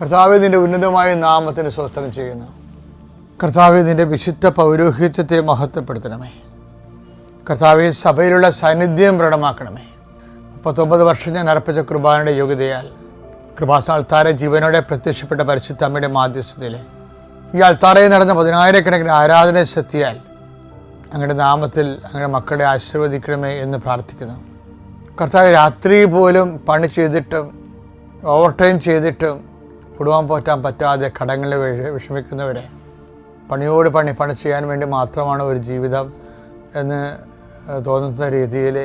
കർത്താവേ, നിന്റെ ഉന്നതമായ നാമത്തിന് സ്തോത്രം ചെയ്യുന്നു. കർത്താവേ, നിന്റെ വിശുദ്ധ പൗരോഹിത്യത്തെ മഹത്വപ്പെടുത്തണമേ. കർത്താവേ, സഭയിലുള്ള സാന്നിധ്യം പ്രകടമാക്കണമേ. 39 വർഷം ഞാൻ അർപ്പിച്ച കൃപാനയുടെ യോഗ്യതയാൽ കൃപാസ്ഥാനത്താരെ ജീവനോടെ പ്രത്യക്ഷപ്പെട്ട പരിശുദ്ധ അമ്മയുടെ മാധ്യസ്ഥതയിൽ ഈ അൾത്താറയിൽ നടന്ന 10,000-കണക്കിന് ആരാധന ശക്തിയാൽ അങ്ങയുടെ നാമത്തിൽ അങ്ങയുടെ മക്കളെ ആശീർവദിക്കണമേ എന്ന് പ്രാർത്ഥിക്കുന്നു. കർത്താവ്, രാത്രി പോലും പണി ചെയ്തിട്ടും ഓവർ ടൈം ചെയ്തിട്ടും കുടുംബം പോറ്റാൻ പറ്റാതെ കടങ്ങളിൽ വിഷമിക്കുന്നവരെ, പണിയോട് പണി ചെയ്യാൻ വേണ്ടി മാത്രമാണ് ഒരു ജീവിതം എന്ന് തോന്നുന്ന രീതിയിൽ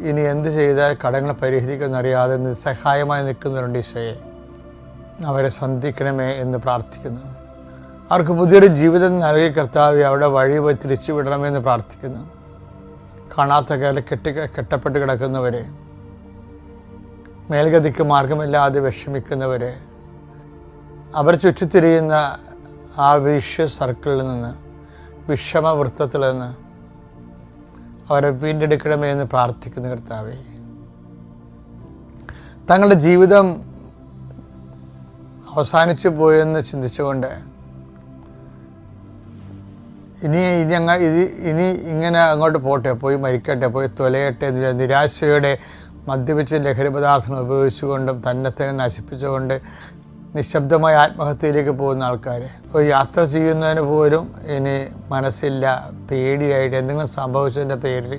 ഇനി എന്ത് ചെയ്താൽ കടങ്ങൾ പരിഹരിക്കുമെന്നറിയാതെ നിസ്സഹായമായി നിൽക്കുന്നവരുണ്ട്. ഈശോയെ, അവരെ സന്ധിക്കണമേ എന്ന് പ്രാർത്ഥിക്കുന്നു. അവർക്ക് പുതിയൊരു ജീവിതം നൽകി കർത്താവ് അവിടെ വഴി പോയി തിരിച്ചു വിടണമെന്ന് പ്രാർത്ഥിക്കുന്നു. കാണാത്ത കാലം കെട്ടപ്പെട്ട് കിടക്കുന്നവരെ, മേൽഗതിക്ക് മാർഗമില്ലാതെ വിഷമിക്കുന്നവരെ, അവർ ചുറ്റിത്തിരിയുന്ന ആ വിഷ്യ സർക്കിളിൽ നിന്ന്, വിഷമവൃത്തത്തിൽ നിന്ന് അവരെ വീണ്ടെടുക്കണമേ എന്ന് പ്രാർത്ഥിക്കുന്നു. കർത്താവേ, തങ്ങളുടെ ജീവിതം അവസാനിച്ചു പോയെന്ന് ചിന്തിച്ചുകൊണ്ട് ഇനി ഇങ്ങനെ അങ്ങോട്ട് പോട്ടെ, പോയി മരിക്കട്ടെ, പോയി തൊലയട്ടെ എന്ന് നിരാശയോടെ മദ്യപിച്ച് ലഹരി പദാർത്ഥങ്ങൾ ഉപയോഗിച്ചുകൊണ്ടും തന്നെ നശിപ്പിച്ചുകൊണ്ട് നിശബ്ദമായ ആത്മഹത്യയിലേക്ക് പോകുന്ന ആൾക്കാർ, ഒരു യാത്ര ചെയ്യുന്നതിന് പോലും ഇനി മനസ്സില്ല, പേടിയായിട്ട് എന്തെങ്കിലും സംഭവിച്ചതിൻ്റെ പേരിൽ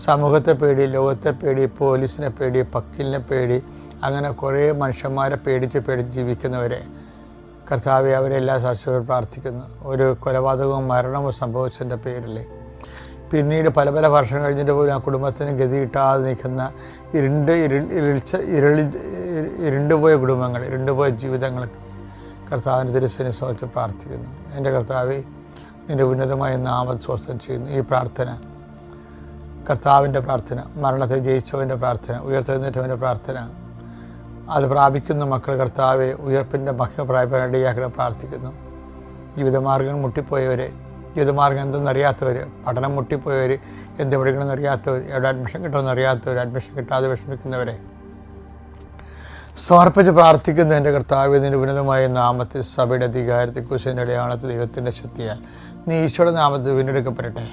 സമൂഹത്തെ പേടി, ലോകത്തെ പേടി, പോലീസിനെ പേടി, വക്കീലിനെ പേടി, അങ്ങനെ കുറേ മനുഷ്യന്മാരെ പേടിച്ച് ജീവിക്കുന്നവരെ കർത്താവെ, അവരെല്ലാം സാക്ഷികൾ പ്രാർത്ഥിക്കുന്നു. ഒരു കൊലപാതകവും മരണവും സംഭവിച്ചതിൻ്റെ പേരിൽ പിന്നീട് പല വർഷം കഴിഞ്ഞിട്ട് പോലും ആ കുടുംബത്തിന് ഗതി കിട്ടാതെ നിൽക്കുന്ന ഇരുണ്ടുപോയ കുടുംബങ്ങൾ, ഇരുണ്ടുപോയ ജീവിതങ്ങൾ കർത്താവിൻ്റെ തിരുസന്നിധിയിൽ സമർപ്പിച്ച് പ്രാർത്ഥിക്കുന്നു. എൻ്റെ കർത്താവെ, നിൻ്റെ ഉന്നതമായ നാമം സ്വസ്ഥം ചെയ്യുന്നു. ഈ പ്രാർത്ഥന കർത്താവിൻ്റെ പ്രാർത്ഥന, മരണത്തെ ജയിച്ചവൻ്റെ പ്രാർത്ഥന, ഉയർത്തെഴുന്നേറ്റവൻ്റെ പ്രാർത്ഥന, അത് പ്രാപിക്കുന്ന മക്കൾ കർത്താവെ ഉയർപ്പിൻ്റെ മഹിമ പ്രാപിക്കാനിടയാക്കണം പ്രാർത്ഥിക്കുന്നു. ജീവിതമാർഗ്ഗം മുട്ടിപ്പോയവരെ, ജീവിതമാർഗ്ഗം എന്തെന്നറിയാത്തവർ, പഠനം മുട്ടിപ്പോയവർ, എന്ത് പഠിക്കണമെന്നറിയാത്തവർ, എവിടെ അഡ്മിഷൻ കിട്ടുമെന്ന് അറിയാത്തവർ, അഡ്മിഷൻ കിട്ടാതെ വിഷമിക്കുന്നവരെ സമർപ്പിച്ച് പ്രാർത്ഥിക്കുന്നു. എൻ്റെ കർത്താവെ, നിൻ്റെ ഉന്നതമായ നാമത്തിൽ സഭയുടെ അധികാരത്തെ കുശിൻ്റെ അടയാളത്തിൽ ദൈവത്തിൻ്റെ ശക്തിയാൽ നീ ഈശോയുടെ നാമത്തിൽ വീണ്ടെടുക്കപ്പെടട്ടെ.